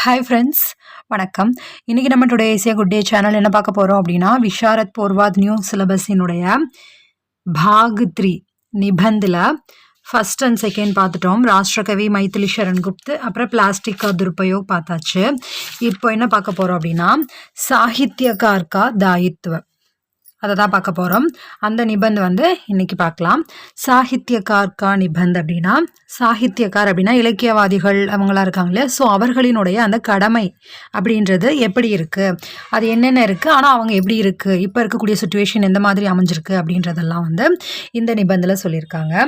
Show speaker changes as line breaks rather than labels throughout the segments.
Hi friends, வணக்கம். இன்றைக்கி நம்ம today Asia good day channel என்ன பார்க்க போகிறோம் அப்படின்னா, விஷாரத் போர்வாத் நியூ சிலபஸினுடைய பாக் 3 நிபந்தில் ஃபர்ஸ்ட் அண்ட் செகண்ட் பார்த்துட்டோம். ராஷ்டிரகவி மைதிலி சரண் குப்த், அப்புறம் பிளாஸ்டிக் கா துருபயோக் பார்த்தாச்சு. இப்போ என்ன பார்க்க போகிறோம் அப்படின்னா, சாகித்யகார் கா தாயித்வ அதை தான் பார்க்க போகிறோம். அந்த நிபந்த் இன்னைக்கு பார்க்கலாம். சாகித்யகார் கா நிபந்த் அப்படின்னா, சாகித்யகார் அப்படின்னா இலக்கியவாதிகள் அவங்களா இருக்காங்க இல்லையா, ஸோ அவர்களினுடைய அந்த கடமை அப்படின்றது எப்படி இருக்குது, அது என்னென்ன இருக்குது, ஆனால் அவங்க எப்படி இருக்குது, இப்போ இருக்கக்கூடிய சுச்சுவேஷன் எந்த மாதிரி அமைஞ்சிருக்கு அப்படின்றதெல்லாம் இந்த நிபந்தில் சொல்லியிருக்காங்க.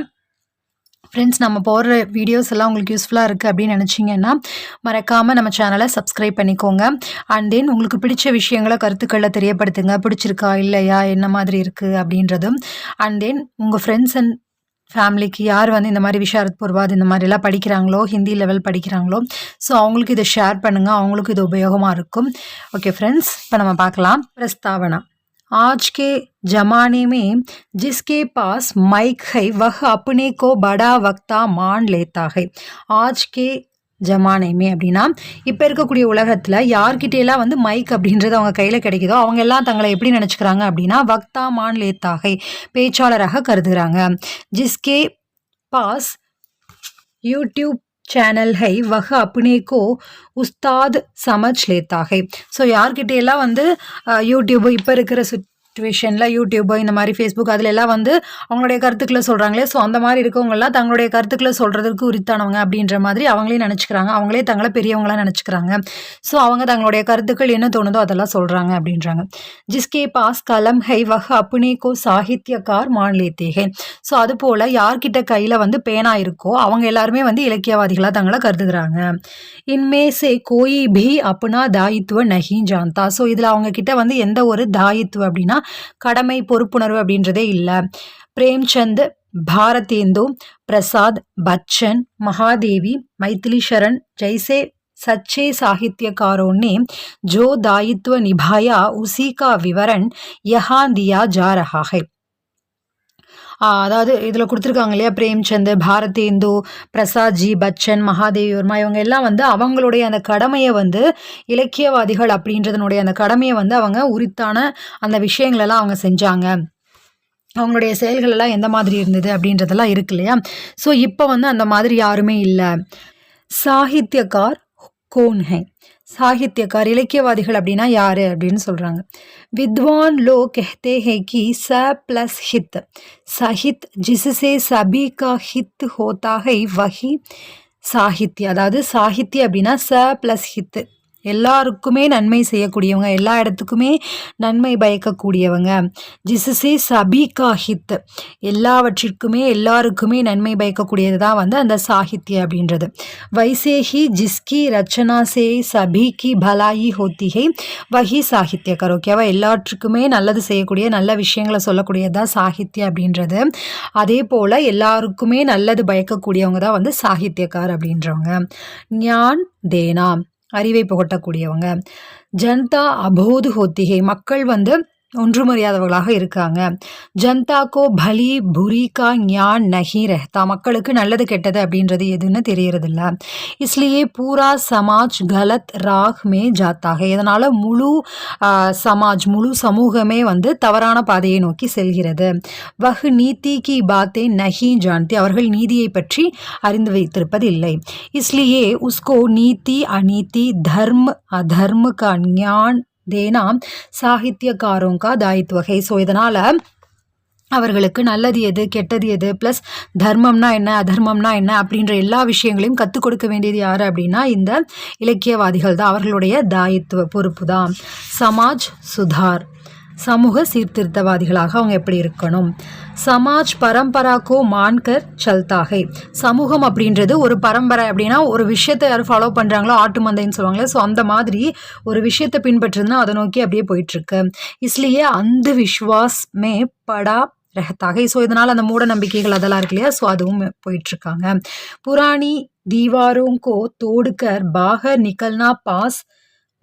ஃப்ரெண்ட்ஸ், நம்ம போடுற வீடியோஸ் எல்லாம் உங்களுக்கு யூஸ்ஃபுல்லாக இருக்குது அப்படின்னு நினச்சிங்கன்னா மறக்காமல் நம்ம சேனலை சப்ஸ்கிரைப் பண்ணிக்கோங்க. அண்ட் தென் உங்களுக்கு பிடிச்ச விஷயங்களை கருத்துக்களை தெரியப்படுத்துங்க. பிடிச்சிருக்கா இல்லையா, என்ன மாதிரி இருக்குது அப்படின்றதும். அண்ட் தென் உங்கள் ஃப்ரெண்ட்ஸ் அண்ட் ஃபேமிலிக்கு யார் இந்த மாதிரி விஷாரத் போர்வாத் இந்த மாதிரிலாம் படிக்கிறாங்களோ, ஹிந்தி லெவல் படிக்கிறாங்களோ, ஸோ அவங்களுக்கு இதை ஷேர் பண்ணுங்கள், அவங்களுக்கு இது உபயோகமாக இருக்கும். ஓகே ஃப்ரெண்ட்ஸ், இப்போ நம்ம பார்க்கலாம். பிரஸ்தாவனா. आज के ज़माने में जिसके पास माइक है वह अपने को बड़ा वक्ता मान लेता है. आज के ஜமானேமே அப்படின்னா, இப்போ இருக்கக்கூடிய உலகத்தில் யார்கிட்டெல்லாம் மைக் அப்படின்றது அவங்க கையில் கிடைக்குதோ அவங்க எல்லாம் தங்களை எப்படி நினச்சிக்கிறாங்க அப்படின்னா, வக்தா மான் லேத்தாகை பேச்சாளராக கருதுகிறாங்க. ஜிஸ்கே பாஸ் யூடியூப் சேனல் ஹை வஹ அப்னேக்கோ உஸ்தாத் சமஜ் லேத்தா ஹை. ஸோ யார்கிட்ட எல்லாம் யூடியூப் இப்போ இருக்கிற சுச்சுவேஷனில் யூடியூப் இந்த மாதிரி ஃபேஸ்புக் அதில் எல்லாம் அவங்களுடைய கருத்துக்களை சொல்கிறாங்களே, ஸோ அந்த மாதிரி இருக்கவங்களாம் தங்களுடைய கருத்துக்களை சொல்கிறதுக்கு உரித்தானவங்க அப்படின்ற மாதிரி அவங்களே நினச்சிக்கிறாங்க. அவங்களே தங்களை பெரியவங்களாம் நினச்சிக்கிறாங்க. ஸோ அவங்க தங்களுடைய கருத்துக்கள் என்ன தோணுதோ அதெல்லாம் சொல்கிறாங்க அப்படின்றாங்க. ஜிஸ்கே பாஸ் கலம் ஹை வஹ அப்னேக்கோ சாகித்யகார் மான் லேத்தே ஹை. ஸோ அதுபோல் யார்கிட்ட கையில் பேனா இருக்கோ அவங்க எல்லாருமே இலக்கியவாதிகளாக தங்களை கருதுகிறாங்க. இன்மே சே கோயி பி அப்னா தாயித்துவ நஹி ஜான்தா. ஸோ இதில் அவங்க கிட்ட எந்த ஒரு தாயித்துவ அப்படின்னா கடமை பொறுப்புணர்வு அப்படின்றதே இல்லை. பிரேம்சந்த், பாரதேந்து பிரசாத், பச்சன், மகாதேவி, மைதிலி சரண் जैसे सच्चे साहित्यकारों ने जो दायित्व निभाया उसी का विवरण यहाँ दिया जा रहा है. அதாவது இதில் கொடுத்துருக்காங்க இல்லையா, பிரேம்சந்த், பாரதேந்து, பிரசாத்ஜி, பச்சன், மகாதேவி வர்மா இவங்க எல்லாம் அவங்களுடைய அந்த கடமையை இலக்கியவாதிகள் அப்படின்றதனுடைய அந்த கடமையை அவங்க உரித்தான அந்த விஷயங்களெல்லாம் அவங்க செஞ்சாங்க. அவங்களுடைய செயல்கள் எல்லாம் எந்த மாதிரி இருந்தது அப்படின்றதெல்லாம் இருக்கு இல்லையா. ஸோ இப்போ அந்த மாதிரி யாருமே இல்லை. சாகித்யகார் கோன் ஹை. சாகித்யக்கார் இலக்கியவாதிகள் அப்படின்னா யாரு அப்படின்னு சொல்றாங்க. विद्वान लोग कहते हैं कि स प्लस हित सहित जिससे सभी का हित होता है वही साहित्य. அதாவது சாகித்ய அப்படின்னா ச பிளஸ் ஹித், எல்லாருக்குமே நன்மை செய்யக்கூடியவங்க, எல்லா இடத்துக்குமே நன்மை பயக்கக்கூடியவங்க. ஜிசுசே சபி கா ஹித், எல்லாவற்றிற்குமே எல்லாருக்குமே நன்மை பயக்கக்கூடியது தான் அந்த சாகித்ய அப்படின்றது. வைசேஹி ஜிஸ்கி ரச்சனா சே சபி கி பலாயி ஹோத்தி ஹை வஹி சாகித்யக்கார். ஓகேவா, எல்லாற்றுக்குமே நல்லது செய்யக்கூடிய நல்ல விஷயங்களை சொல்லக்கூடியது தான் சாகித்ய அப்படின்றது. அதே போல் எல்லாருக்குமே நல்லது பயக்கக்கூடியவங்க தான் சாகித்யக்கார் அப்படின்றவங்க. ஞான் தேனா, அறிவை புகட்டக்கூடியவங்க. ஜனதா அபோது ஹோத்திகை, மக்கள் ஒன்றுமறியாதவர்களாக இருக்காங்க. ஜனதா கோ பலி புரி கா ஞான் நஹி ரஹ்தா, மக்களுக்கு நல்லது கெட்டது அப்படின்றது எதுன்னு தெரியறதில்ல. இஸ்லியே பூரா சமாஜ் கலத் ராக் மே ஜாத்தாக, இதனால் முழு சமாஜ் முழு சமூகமே தவறான பாதையை நோக்கி செல்கிறது. வஹ் நீதி கி பாத்தே நஹி ஜான்தி, அவர்கள் நீதியை பற்றி அறிந்து வைத்திருப்பது இல்லை. இஸ்லியே உஸ்கோ நீதி அநீதி தர்ம அதர்ம கா ஞான் தேனா சாகித்யக்காரோं का दायित्व है. ஸோ இதனால் அவர்களுக்கு நல்லது எது கெட்டது எது ப்ளஸ் தர்மம்னா என்ன அதர்மம்னா என்ன அப்படின்ற எல்லா விஷயங்களையும் கற்றுக் கொடுக்க வேண்டியது யார் அப்படின்னா இந்த இலக்கியவாதிகள் தான். அவர்களுடைய தாயித்துவ பொறுப்பு தான். சமாஜ் சுதார், சமூக சீர்திருத்தவாதிகளாக அவங்க எப்படி இருக்கணும். சமாஜ் பரம்பராக்கோ மான்கர் சல்தாகை, சமூகம் அப்படின்றது ஒரு பரம்பரை அப்படின்னா ஒரு விஷயத்தை யாரும் ஃபாலோ பண்ணுறாங்களோ, ஆட்டு மந்தைன்னு சொல்லுவாங்களே, ஸோ அந்த மாதிரி ஒரு விஷயத்தை பின்பற்றுதுன்னா அதை நோக்கி அப்படியே போயிட்டுருக்கு. இஸ்லியே அந்த விஸ்வாஸ் மே படா ரஹத்தாகை. ஸோ இதனால் அந்த மூட நம்பிக்கைகள் அதெல்லாம் இருக்கு இல்லையா, ஸோ அதுவும் போயிட்டுருக்காங்க. புராணி தீவாரோங்கோ தோடுக்கர் பாகர் நிக்கல்னா பாஸ்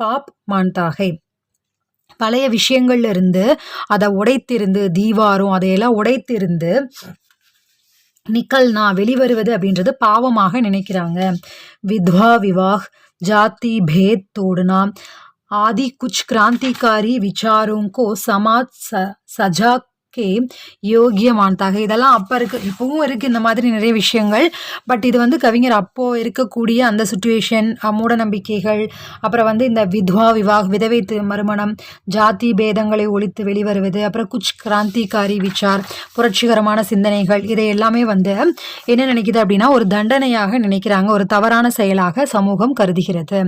பாப் மான்தாகை, பழைய விஷயங்கள்ல இருந்து அதை உடைத்திருந்து தீவாரும் அதையெல்லாம் உடைத்திருந்து நிக்கல்னா வெளிவருவது அப்படின்றது பாவமாக நினைக்கிறாங்க. வித்வா விவாஹ் जाति भेद तोड़ना आदि कुछ क्रांतिकारी विचारों को समाज सजा के யோகியமானதாக இதெல்லாம் அப்போ இருக்குது, இப்போவும் இருக்குது இந்த மாதிரி நிறைய விஷயங்கள். பட் இது வந்து கவிஞர் அப்போது இருக்கக்கூடிய அந்த சுச்சுவேஷன், மூட நம்பிக்கைகள், அப்புறம் வந்து இந்த வித்வா விவாக் விதவை மறுமணம், ஜாதி பேதங்களை ஒழித்து வெளிவருவது, அப்புறம் குச் கிராந்திகாரி விசார் புரட்சிகரமான சிந்தனைகள், இதை எல்லாமே வந்து என்ன நினைக்குது அப்படின்னா ஒரு தண்டனையாக நினைக்கிறாங்க, ஒரு தவறான செயலாக சமூகம் கருதுகிறது.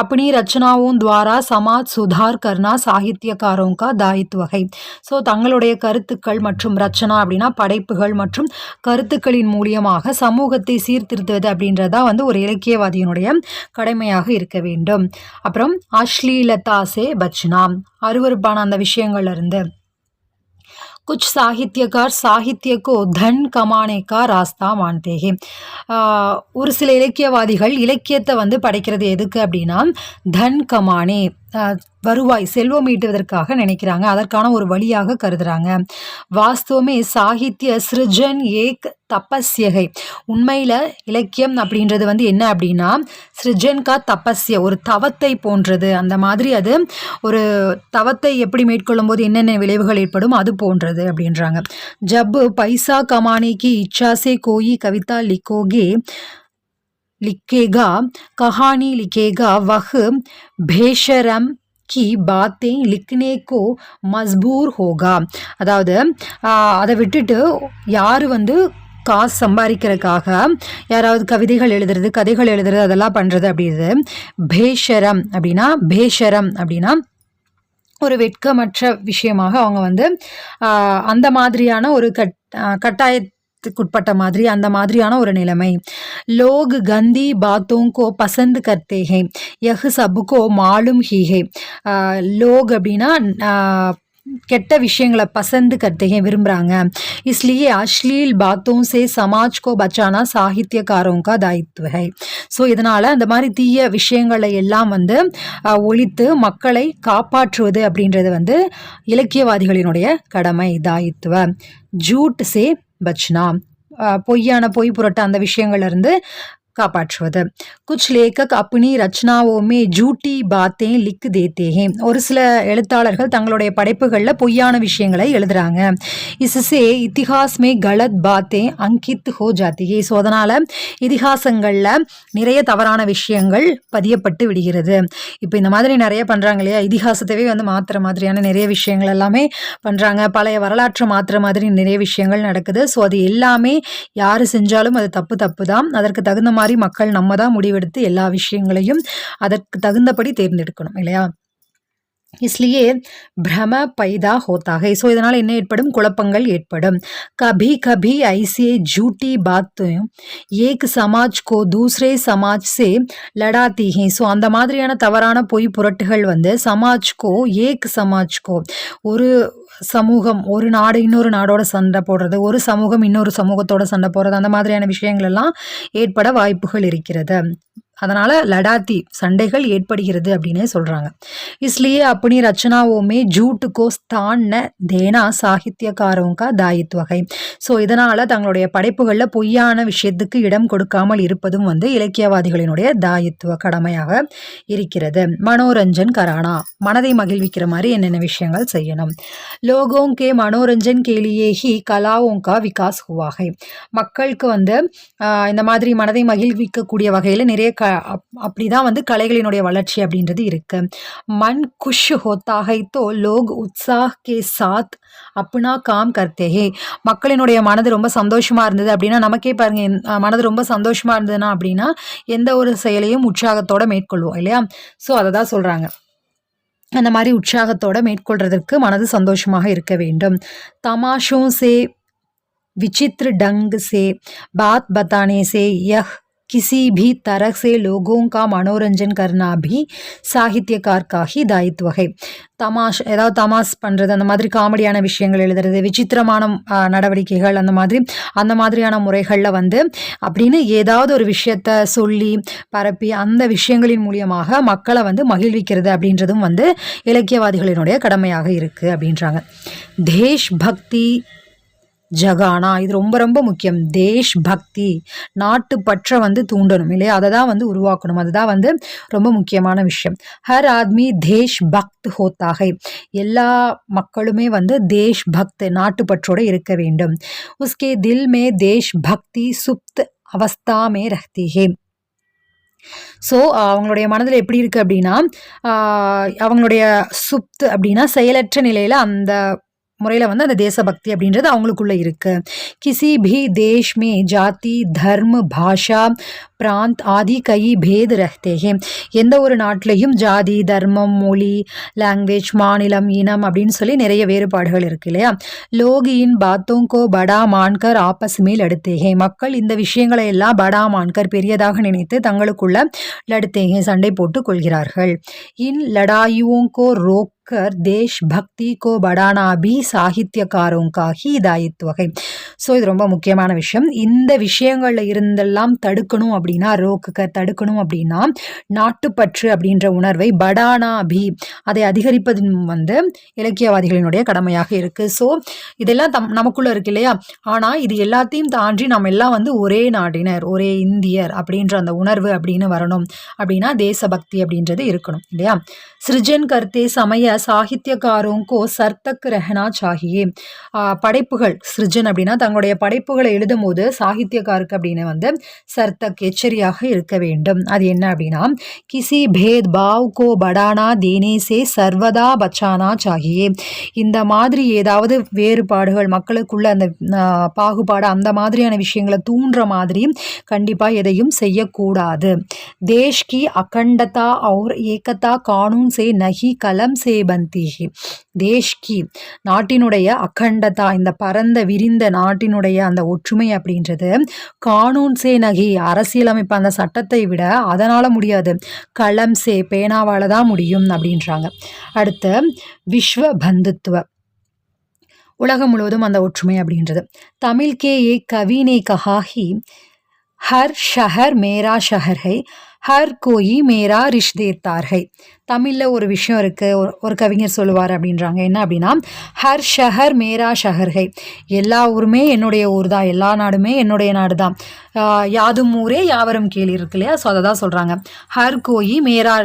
अपनी रचनाओं द्वारा समाज सुधार करना साहित्यकारों का दायित्व है. ஸோ தங்களுடைய கருத்துக்கள் மற்றும் ரச்சனா அப்படின்னா படைப்புகள் மற்றும் கருத்துக்களின் மூலியமாக சமூகத்தை சீர்திருத்துவது அப்படின்றதா வந்து ஒரு இலக்கியவாதியினுடைய கடமையாக இருக்க வேண்டும். அப்புறம் அஸ்லீலதா சே பச்னா, அருவருப்பான அந்த விஷயங்கள்ல இருந்து. कुछ साहित्यकार साहित्य को धन कमाने का रास्ता मानते हैं. ஒரு சில இலக்கியவாதிகள் இலக்கியத்தை வந்து படைக்கிறது எதுக்கு அப்படின்னா தன் கமானே, வருவாய் செல்வம் ஈட்டுவதற்காக நினைக்கிறாங்க, அதற்கான ஒரு வழியாக கருதுறாங்க. வாஸ்தவமே சாகித்ய சிருஜன் ஏக் தபஸ்யகை, உண்மையில் இலக்கியம் அப்படின்றது வந்து என்ன அப்படின்னா சிருஜன் கா தபஸ்ய, ஒரு தவத்தை போன்றது. அந்த மாதிரி அது ஒரு தவத்தை எப்படி மேற்கொள்ளும் போது என்னென்ன விளைவுகள் ஏற்படும் அது போன்றது அப்படின்றாங்க. ஜப் பைசா கமானேக்கு இச்சாசே கோயி கவிதா லிக்கோகே लिखेगा कहानी लिखेगा वह बेशरम की बातें लिखने को मजबूर होगा. அதாவது அதை விட்டுட்டு யார் வந்து காசு சம்பாதிக்கிறதுக்காக யாராவது கவிதைகள் எழுதுறது கதைகள் எழுதுறது அதெல்லாம் பண்ணுறது அப்படின்றது பேஷரம் அப்படின்னா ஒரு வெட்கமற்ற விஷயமாக அவங்க வந்து அந்த மாதிரியான ஒரு கட்டாயத்துக்குட்பட்ட மாதிரி அந்த மாதிரியான ஒரு நிலைமை. லோக் கந்தி பாத்தோं को पसंद करते हैं यह सबको मालूम ही है. லோக் அப்படின்னா கெட்ட விஷயங்களை பசந்து கர்த்தே விரும்புகிறாங்க. इसलिए अश्लील बातों से समाज को बचाना साहित्यकारों का दायित्व है. ஸோ இதனால் அந்த மாதிரி தீய விஷயங்களை எல்லாம் வந்து ஒழித்து மக்களை காப்பாற்றுவது அப்படின்றது வந்து இலக்கியவாதிகளினுடைய கடமை, தாயித்துவ. ஜூட் சே பச்னா, பொய்யான பொய் புரட்ட அந்த விஷயங்கள்ல இருந்து காப்பாற்றுவது. குச் லேக்கக் அப்னி ரச்சனாவோமே ஜூட்டி பாத்தே லிக் தேத்தே ஹே, ஒரு சில எழுத்தாளர்கள் தங்களுடைய படைப்புகளில் பொய்யான விஷயங்களை எழுதுறாங்க. இசுசே இத்திஹாஸ்மே கலத் பாத்தே அங்கித் ஹோ ஜாத்தி ஹே, ஸோ அதனால் இதிகாசங்களில் நிறைய தவறான விஷயங்கள் பதியப்பட்டு விடுகிறது. இப்போ இந்த மாதிரி நிறைய பண்ணுறாங்க இல்லையா, இதிகாசத்தவே வந்து மாற்றுற மாதிரியான நிறைய விஷயங்கள் எல்லாமே பண்ணுறாங்க, பழைய வரலாற்று மாற்றுற மாதிரி நிறைய விஷயங்கள் நடக்குது. ஸோ அது எல்லாமே யார் செஞ்சாலும் அது தப்பு தான். அதற்கு தகுந்த மாதிரி மக்கள் நம்ம தான் முடிவெடுத்து எல்லா விஷயங்களையும் அதற்கு தகுந்தபடி தேர்ந்தெடுக்கணும் இல்லையா. इसलिए भ्रम पैदा होता है. ஸோ இதனால் என்ன ஏற்படும், குழப்பங்கள் ஏற்படும். कभी कभी ऐसे झूठी बातें एक समाज को दूसरे समाज से लड़ाती हैं. ஸோ அந்த மாதிரியான தவறான பொய் புரட்டுகள் வந்து சமாஜ்கோ ஏக் சமாஜ்கோ, ஒரு சமூகம் ஒரு நாடு இன்னொரு நாடோட சண்டை போடுறது, ஒரு சமூகம் இன்னொரு சமூகத்தோட சண்டை போடுறது, அந்த மாதிரியான விஷயங்கள் எல்லாம் ஏற்பட வாய்ப்புகள் இருக்கிறது. அதனால் லடாத்தி சண்டைகள் ஏற்படுகிறது அப்படின்னே சொல்கிறாங்க. इसलिए अपनी रचनाओं में झूठ को स्थान न देना साहित्यकारों का दायित्व है. ஸோ இதனால் தங்களுடைய படைப்புகளில் பொய்யான விஷயத்துக்கு இடம் கொடுக்காமல் இருப்பதும் வந்து இலக்கியவாதிகளினுடைய தாயித்துவ கடமையாக இருக்கிறது. மனோரஞ்சன் கரானா, மனதை மகிழ்விக்கிற மாதிரி என்னென்ன விஷயங்கள் செய்யணும். லோகோं के मनोरंजन के लिए ही कलाओं का विकास हुआ है. மக்களுக்கு வந்து இந்த மாதிரி மனதை மகிழ்விக்கக்கூடிய வகையில் நிறைய அப்படிதான் வந்து கலைகளினுடைய வளர்ச்சி அப்படின்றது இருக்கு. மன் குஷ் ஹோத்தா ஹை தோ லோக் உத்சாஹ் கே சாத் அப்னா காம் கர்த்தே ஹே. மக்களினுடைய மனது ரொம்ப சந்தோஷமா இருந்தது அப்படின்னா நமக்கே பாருங்க, மனது ரொம்ப சந்தோஷமா இருந்ததுன்னா அப்படின்னா எந்த ஒரு செயலையும் உற்சாகத்தோட மேற்கொள்வோம் இல்லையா. ஸோ அதை தான் சொல்றாங்க, அந்த மாதிரி உற்சாகத்தோட மேற்கொள்றதற்கு மனது சந்தோஷமாக இருக்க வேண்டும். தமாஷோं से विचित्र ढंग से बात बताने से यह किसी भी तरह से लोगों का मनोरंजन करना भी साहित्यकार का ही दायित्व है. ஏதாவது தமாஸ் பண்ணுறது, அந்த மாதிரி காமெடியான விஷயங்கள் எழுதுறது, விசித்திரமான நடவடிக்கைகள், அந்த மாதிரியான முறைகளில் வந்து அப்படின்னு ஏதாவது ஒரு விஷயத்த சொல்லி பரப்பி அந்த விஷயங்களின் மூலியமாக மக்களை வந்து மகிழ்விக்கிறது அப்படின்றதும் வந்து இலக்கியவாதிகளினுடைய கடமையாக இருக்குது அப்படின்றாங்க. தேஷ் பக்தி ஜகானா. இது ரொம்ப ரொம்ப முக்கியம். தேஷ் பக்தி, நாட்டு பற்ற வந்து தூண்டணும் இல்லையா, அதை தான் வந்து உருவாக்கணும். அதுதான் வந்து ரொம்ப முக்கியமான விஷயம். ஹர் ஆத்மி தேஷ் பக்த் ஹோத்தா ஹை, எல்லா மக்களுமே வந்து தேஷ் பக்த் நாட்டுப்பற்றோட இருக்க வேண்டும். உஸ்கே தில் மே தேஷ் பக்தி சுப்த் அவஸ்தா மே ரஹ்தி ஹே. ஸோ அவங்களுடைய மனதில் எப்படி இருக்குது அப்படின்னா, அவங்களுடைய சுப்த் அப்படின்னா செயலற்ற நிலையில் அந்த முறையில் வந்து அந்த தேசபக்தி அப்படின்றது அவங்களுக்குள்ள இருக்கு. கிசி भी देश में जाति धर्म भाषा प्रांत आदि कई भेद रहते हैं. எந்த ஒரு நாட்டிலையும் ஜாதி தர்மம் மொழி லாங்குவேஜ் மாநிலம் இனம் அப்படின்னு சொல்லி நிறைய வேறுபாடுகள் இருக்கு இல்லையா. लोग इन बातों को बड़ा मानकर आपस में लड़ते हैं. மக்கள் இந்த விஷயங்களை எல்லாம் படா மான்கர் பெரியதாக நினைத்து தங்களுக்குள்ள लड़ते हैं சண்டை போட்டு கொள்கிறார்கள். इन लड़ाइयों को रोक कर देशभक्ति को बढ़ाना भी साहित्यकारों का ही दायित्व है. ஸோ இது ரொம்ப முக்கியமான விஷயம். இந்த விஷயங்கள்ல இருந்தெல்லாம் தடுக்கணும் அப்படின்னா, தடுக்கணும் அப்படின்னா நாட்டுப்பற்று அப்படின்ற உணர்வை படானா பி அதை அதிகரிப்பது வந்து இலக்கியவாதிகளினுடைய கடமையாக இருக்கு. ஸோ இதெல்லாம் நமக்குள்ள இருக்கு இல்லையா. ஆனால் இது எல்லாத்தையும் தாண்டி நம்ம எல்லாம் வந்து ஒரே நாட்டினர் ஒரே இந்தியர் அப்படின்ற அந்த உணர்வு அப்படின்னு வரணும் அப்படின்னா தேசபக்தி அப்படின்றது இருக்கணும் இல்லையா. சிருஜன் கர்த்தே சமய சாகித்யக்காரோங்கோ சர்த்தக் ரஹனா சாகியே. படைப்புகள் சிருஜன் அப்படின்னா தங்களுடைய படைப்புகளை எழுதும் போது சாகித்யக்காருக்கு அப்படின்னு வந்து சர்த்தக் எச்சரியாக இருக்க வேண்டும். அது என்ன அப்படின்னா, கிசி பேத் பாவ் கோ படானா தேனே சே சர்வதா பச்சானா சாகியே. இந்த மாதிரி ஏதாவது வேறுபாடுகள் மக்களுக்குள்ள அந்த பாகுபாடு அந்த மாதிரியான விஷயங்களை தூண்டுற மாதிரி கண்டிப்பாக எதையும் செய்யக்கூடாது. தேஷ் கி அகண்டதா और ஏகதா கானூன் சே நஹி கலம் சே பந்தி ஹி. தேஷ் கி நாட்டினுடைய அகண்டதா இந்த பரந்த விரிந்த நாட்டினுடைய அந்த ஒற்றுமை அப்படின்றது கானூன் சே நகி அரசியலமைப்பு அந்த சட்டத்தை விட அதனால முடியாது, கலம் சே பேனாவால தான் முடியும் அப்படின்றாங்க. அடுத்து விஸ்வ பந்துத்துவ உலகம் முழுவதும் அந்த ஒற்றுமை அப்படின்றது. தமிழ் கே ஏ கவினே கஹாஹி ஹர் ஷஹர் மேரா ஷஹர் ஹை ஹர் கோயி மேரா ரிஷ்தேத்தார் ஹை. தமிழில் ஒரு விஷயம் இருக்குது, ஒரு கவிஞர் சொல்லுவார் அப்படின்றாங்க. என்ன அப்படின்னா, ஹர் ஷஹர் மேரா ஷஹர் ஹை, எல்லா ஊருமே என்னுடைய ஊர் தான், எல்லா நாடுமே என்னுடைய நாடு தான், யாதும் ஊரே யாவரும் கேள்வி இருக்கு இல்லையா. ஸோ அதை தான் சொல்கிறாங்க. ஹர் கோயி மேரா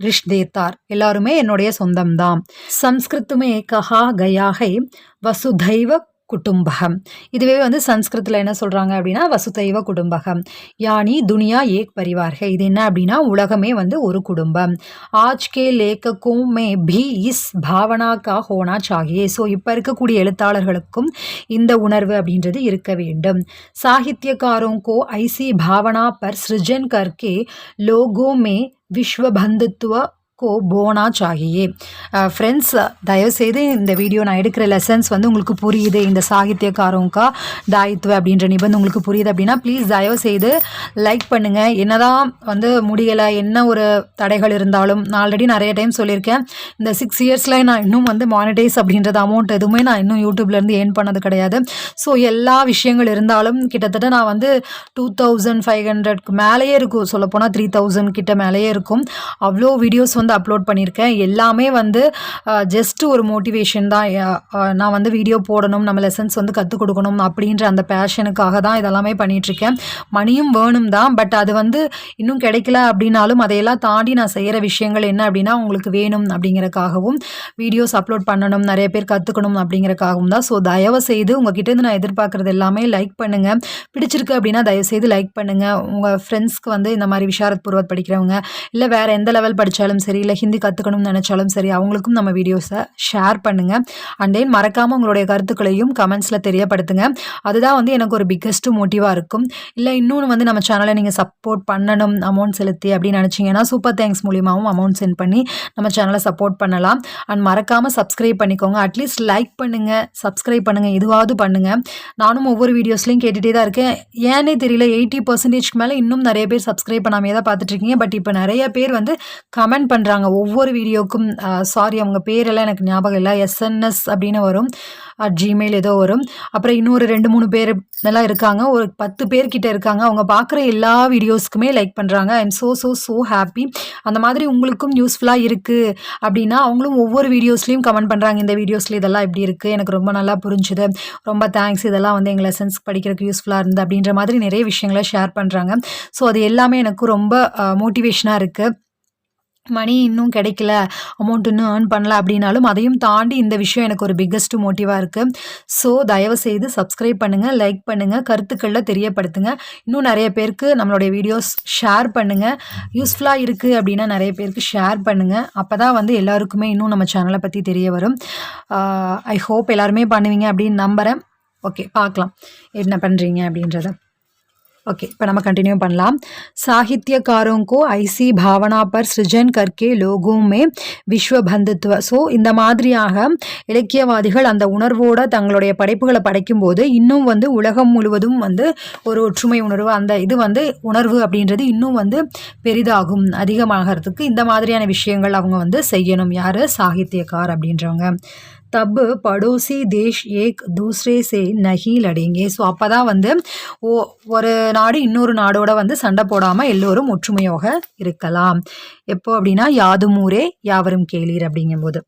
ரிஷ்தேத்தார், எல்லாருமே என்னுடைய சொந்தம்தான். சம்ஸ்கிருத்துமே கஹா கயா ஹை வசுதைவ குடும்பகம். இதுவே வந்து சன்ஸ்கிருத்தில் என்ன சொல்கிறாங்க அப்படின்னா வசுதைவ குடும்பகம், யானி துனியா ஏக் பரிவார்கை. இது என்ன அப்படின்னா உலகமே வந்து ஒரு குடும்பம். ஆஜ் கே லேக்கக்கும் மே பி இஸ் பாவனா கா ஹோனா சாகியே. ஸோ இப்போ இருக்கக்கூடிய எழுத்தாளர்களுக்கும் இந்த உணர்வு அப்படின்றது இருக்க வேண்டும். சாகித்யக்காரோं को ऐसी भावना पर सृजन करके लोगों में विश्व बंधुत्व கோ போனா சாகியே. ஃப்ரெண்ட்ஸ், தயவுசெய்து இந்த வீடியோ நான் எடுக்கிற லெசன்ஸ் வந்து உங்களுக்கு புரியுது, இந்த சாகித்யக்காரோங்கா தாயித்துவ அப்படின்ற நிபந்தனை உங்களுக்கு புரியுது அப்படின்னா ப்ளீஸ் தயவுசெய்து லைக் பண்ணுங்கள். என்னதான் வந்து முடியலை, என்ன ஒரு தடைகள் இருந்தாலும், நான் ஆல்ரெடி நிறைய டைம் சொல்லியிருக்கேன், இந்த 6 இயர்ஸில் நான் இன்னும் வந்து மானிட்டைஸ் அப்படின்றது அமௌண்ட் எதுவுமே நான் இன்னும் யூடியூப்லேருந்து ஏர்ன் பண்ணது கிடையாது. ஸோ எல்லா விஷயங்கள் இருந்தாலும் கிட்டத்தட்ட நான் வந்து 2500க்கு மேலேயே இருக்கும், சொல்லப்போனால் 3000 கிட்ட மேலேயே இருக்கும். அவ்வளோ வீடியோஸ் வந்து அப்லோட் பண்ணியிருக்கேன். எல்லாமே வந்து ஜஸ்ட் ஒரு மோட்டிவேஷன் தான். நான் வந்து வீடியோ போடணும், நம்ம லெசன்ஸ் வந்து கற்றுக் கொடுக்கணும் அப்படின்ற அந்த பேஷனுக்காக தான் இதெல்லாமே பண்ணிகிட்ருக்கேன். மணியும் வேணும் தான், பட் அது வந்து இன்னும் கிடைக்கல அப்படின்னாலும் அதையெல்லாம் தாண்டி நான் செய்கிற விஷயங்கள் என்ன அப்படின்னா உங்களுக்கு வேணும் அப்படிங்கிறக்காகவும் வீடியோஸ் அப்லோட் பண்ணணும், நிறைய பேர் கற்றுக்கணும் அப்படிங்கிறக்காகவும் தான். ஸோ தயவு செய்து உங்ககிட்டேருந்து நான் எதிர்பார்க்குறது எல்லாமே லைக் பண்ணுங்கள். பிடிச்சிருக்கு அப்படின்னா தயவுசெய்து லைக் பண்ணுங்கள். உங்கள் ஃப்ரெண்ட்ஸ்க்கு வந்து இந்த மாதிரி விஷாரத் பூர்வத் படிக்கிறவங்க இல்லை வேறு எந்த லெவல் படித்தாலும் சரி, இல்லை ஹிந்தி கற்றுக்கணும்னு நினச்சாலும் சரி, அவங்களுக்கும் நம்ம வீடியோஸை ஷேர் பண்ணுங்கள். அண்ட் தென் மறக்காமல் உங்களுடைய கருத்துக்களையும் கமெண்ட்ஸில் தெரியப்படுத்துங்க. அதுதான் வந்து எனக்கு ஒரு பிக்கஸ்ட் மோட்டிவாக இருக்கும். இல்லை இன்னொன்று வந்து நம்ம சேனலை நீங்கள் சப்போர்ட் பண்ணணும் அமௌண்ட் செலுத்தி அப்படின்னு நினச்சிங்கன்னா சூப்பர் தேங்க்ஸ் மூலியமாகவும் அமௌண்ட் சென்ட் பண்ணி நம்ம சேனலை சப்போர்ட் பண்ணலாம். அண்ட் மறக்காமல் சப்ஸ்கிரைப் பண்ணிக்கோங்க. அட்லீஸ்ட் லைக் பண்ணுங்கள், சப்ஸ்கிரைப் பண்ணுங்கள், இதுவாவது பண்ணுங்கள். நானும் ஒவ்வொரு வீடியோஸ்லையும் கேட்டுகிட்டே தான் இருக்கேன். ஏன்னே தெரியல, 80% மேலே இன்னும் நிறைய பேர் சப்ஸ்கிரைப் பண்ணாமே தான் பார்த்துட்ருக்கீங்க. பட் இப்போ நிறைய பேர் வந்து கமெண்ட் பண்ணுறாங்க ஒவ்வொரு வீடியோக்கும். சாரி அவங்க பேரெல்லாம் எனக்கு ஞாபகம் இல்லை. எஸ்என்எஸ் அப்படின்னு வரும், ஜிமெயில் ஏதோ வரும். அப்புறம் இன்னொரு 2-3 பேர் எல்லாம் இருக்காங்க. ஒரு 10 பேர்கிட்ட இருக்காங்க. அவங்க பார்க்குற எல்லா வீடியோஸ்க்குமே லைக் பண்ணுறாங்க. I am so happy. அந்த மாதிரி உங்களுக்கும் யூஸ்ஃபுல்லாக இருக்குது அப்படின்னா அவங்களும் ஒவ்வொரு வீடியோஸ்லேயும் கமெண்ட் பண்ணுறாங்க. இந்த வீடியோஸில் இதெல்லாம் எப்படி இருக்குது, எனக்கு ரொம்ப நல்லா புரிஞ்சுது, ரொம்ப தேங்க்ஸ், இதெல்லாம் வந்து எங்கள் லெசன்ஸ் படிக்கிறதுக்கு யூஸ்ஃபுல்லாக இருந்து அப்படின்ற மாதிரி நிறைய விஷயங்களை ஷேர் பண்ணுறாங்க. ஸோ அது எல்லாமே எனக்கு ரொம்ப மோட்டிவேஷனாக இருக்குது. மணி இன்னும் கிடைக்கல, அமௌண்ட் இன்னும் ஏர்ன் பண்ணல அப்படின்னாலும் அதையும் தாண்டி இந்த விஷயம் எனக்கு ஒரு பிக்கஸ்ட் மோட்டிவாக இருக்குது. ஸோ தயவுசெய்து சப்ஸ்கிரைப் பண்ணுங்கள், லைக் பண்ணுங்கள், கருத்துக்களில் தெரியப்படுத்துங்க. இன்னும் நிறைய பேருக்கு நம்மளுடைய வீடியோஸ் ஷேர் பண்ணுங்கள். யூஸ்ஃபுல்லாக இருக்குது அப்படின்னா நிறைய பேருக்கு ஷேர் பண்ணுங்கள். அப்போ தான் வந்து எல்லாருக்குமே இன்னும் நம்ம சேனலை பற்றி தெரிய வரும். ஐ ஹோப் எல்லாருமே பண்ணுவீங்க அப்படின்னு நம்புகிறேன். ஓகே, பார்க்கலாம் என்ன பண்ணுறீங்க அப்படின்றத. ओके, இப்போ நம்ம कंटिन्यू பண்ணலாம். साहित्यकारों को ऐसी भावना पर सृजन करके लोगों में विश्व बंधुत्व. ஸோ இந்த மாதிரியாக இலக்கியவாதிகள் அந்த உணர்வோட தங்களுடைய படைப்புகளை படைக்கும்போது இன்னும் வந்து உலகம் முழுவதும் வந்து ஒரு ஒற்றுமை உணர்வு, அந்த இது வந்து உணர்வு அப்படின்றது இன்னும் வந்து பெரிதாகும், அதிகமாகிறதுக்கு இந்த மாதிரியான விஷயங்கள் அவங்க வந்து செய்யணும். யார்? சாகித்யக்கார் அப்படின்றவங்க. तब पड़ोसी देश एक दूसरे से नहीं लड़ेंगे. ஸோ அப்போ தான் வந்து ஒரு நாடு இன்னொரு நாடோட வந்து சண்டை போடாமல் எல்லோரும் ஒற்றுமையாக இருக்கலாம். எப்போ அப்படின்னா யாதும் ஊரே யாவரும் கேளீர் அப்படிங்கும்போது.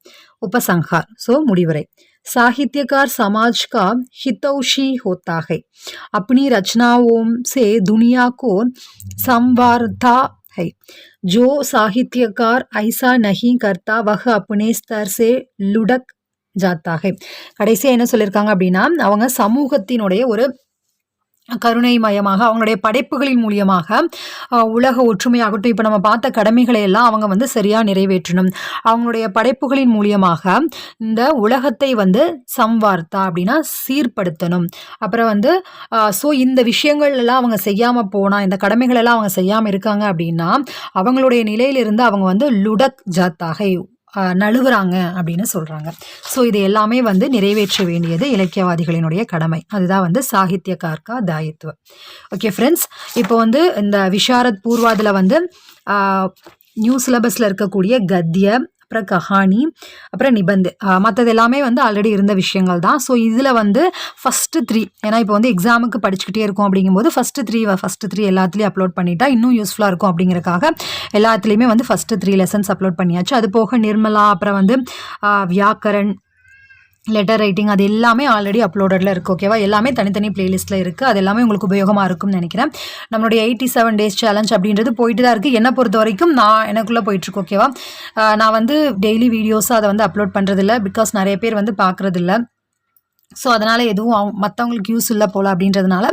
उपसंहार. ஸோ முடிவுரை. साहित्यकार समाज का हितैषी होता है, अपनी रचनाओं से दुनिया को संवारता है. जो साहित्यकार ऐसा नहीं करता वह अपने स्तर से लुढ़क ஜாத்தாக. கடைசியாக என்ன சொல்லியிருக்காங்க அப்படின்னா அவங்க சமூகத்தினுடைய ஒரு கருணைமயமாக அவங்களுடைய படைப்புகளின் மூலியமாக உலக ஒற்றுமையாகட்டும், இப்போ நம்ம பார்த்த கடமைகளை எல்லாம் அவங்க வந்து சரியாக நிறைவேற்றணும். அவங்களுடைய படைப்புகளின் மூலியமாக இந்த உலகத்தை வந்து சம்வார்த்தா அப்படின்னா சீர்படுத்தணும். அப்புறம் வந்து ஸோ இந்த விஷயங்கள் எல்லாம் அவங்க செய்யாமல் போனால், இந்த கடமைகள் எல்லாம் அவங்க செய்யாமல் இருக்காங்க அப்படின்னா அவங்களுடைய நிலையிலிருந்து அவங்க வந்து லுடக் ஜாத்தாக நழுவுறாங்க அப்படின்னு சொல்கிறாங்க. ஸோ இது எல்லாமே வந்து நிறைவேற்ற வேண்டியது இலக்கியவாதிகளினுடைய கடமை. அதுதான் வந்து சாகித்யகார்கா தாயித்வ. ஓகே ஃப்ரெண்ட்ஸ், இப்போ வந்து இந்த விஷாரத் பூர்வாதில் வந்து நியூ சிலபஸில் இருக்கக்கூடிய கத்திய, அப்புறம் கஹானி, அப்புறம் நிபந்து, மற்றது எல்லாமே வந்து ஆல்ரெடி இருந்த விஷயங்கள் தான். ஸோ இதில் வந்து ஃபஸ்ட்டு 3, ஏன்னா இப்போ வந்து எக்ஸாமுக்கு படிச்சுக்கிட்டே இருக்கும் அப்படிங்கும்போது ஃபஸ்ட்டு 3 எல்லாத்துலேயும் அப்லோட் பண்ணிட்டா இன்னும் யூஸ்ஃபுல்லாக இருக்கும் அப்படிங்கிறக்காக எல்லாத்துலேயுமே வந்து ஃபஸ்ட்டு 3 லெசன்ஸ் அப்லோட் பண்ணியாச்சு. அது போக நிர்மலா, அப்புறம் வந்து வியாக்கரன், லெட்டர் ரைட்டிங், அது எல்லாமே ஆல்ரெடி அப்லோடடில் இருக்குது. ஓகேவா? எல்லாமே தனித்தனி பிளேலிஸ்ட்டில் இருக்குது. அது எல்லாமே உங்களுக்கு உபயோகமாக இருக்கும்னு நினைக்கிறேன். நம்மளுடைய 87 days சேலஞ்ச் அப்படின்றது போயிட்டு தான் இருக்குது. என்னை பொறுத்த வரைக்கும் எனக்குள்ளே போயிட்டுருக்கு. ஓகேவா? நான் வந்து டெய்லி வீடியோஸாக அதை வந்து அப்லோட் பண்ணுறதில்ல, பிகாஸ் நிறைய பேர் வந்து பார்க்குறதில்ல. ஸோ அதனால் எதுவும் மற்றவங்களுக்கு யூஸ் இல்லை போல் அப்படின்றதுனால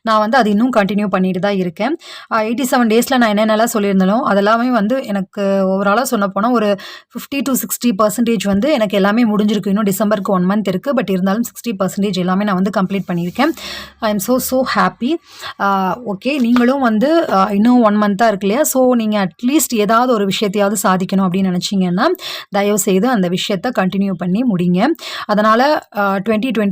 நான் வந்து அது இன்னும் கண்டினியூ பண்ணிட்டு தான் இருக்கேன். 87 days நான் என்னென்னலாம் சொல்லியிருந்தாலும் அதெல்லாமே வந்து எனக்கு ஓவராலாக சொல்ல போனால் ஒரு 50 to 60% வந்து எனக்கு எல்லாமே முடிஞ்சிருக்கு. இன்னும் டிசம்பருக்கு 1 month இருக்குது. பட் இருந்தாலும் 60% எல்லாமே நான் வந்து கம்ப்ளீட் பண்ணியிருக்கேன். I am so happy. Okay, நீங்களும் வந்து இன்னும் 1 month இருக்கு இல்லையா? ஸோ நீங்கள் அட்லீஸ்ட் ஏதாவது ஒரு விஷயத்தையாவது சாதிக்கணும் அப்படின்னு நினச்சிங்கன்னா தயவுசெய்து அந்த விஷயத்தை கண்டினியூ பண்ணி முடிங்க. அதனால் 2026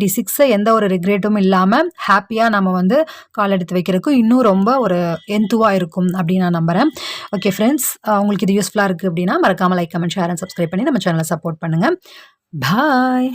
எந்த ஒரு ரிக்ரெட்டும் இல்லாமல் ஹாப்பியாக நம்ம வந்து கால் எடுத்து வைக்கிறதுக்கும் இன்னும் ரொம்ப ஒரு எந்துவாக இருக்கும் அப்படின்னு நான் நம்புகிறேன். ஓகே ஃப்ரெண்ட்ஸ், உங்களுக்கு இது யூஸ்ஃபுல்லாக இருக்குது அப்படின்னா மறக்காமல் like, comment, share and subscribe பண்ணி நம்ம சேனலை சப்போர்ட் பண்ணுங்கள். பாய்.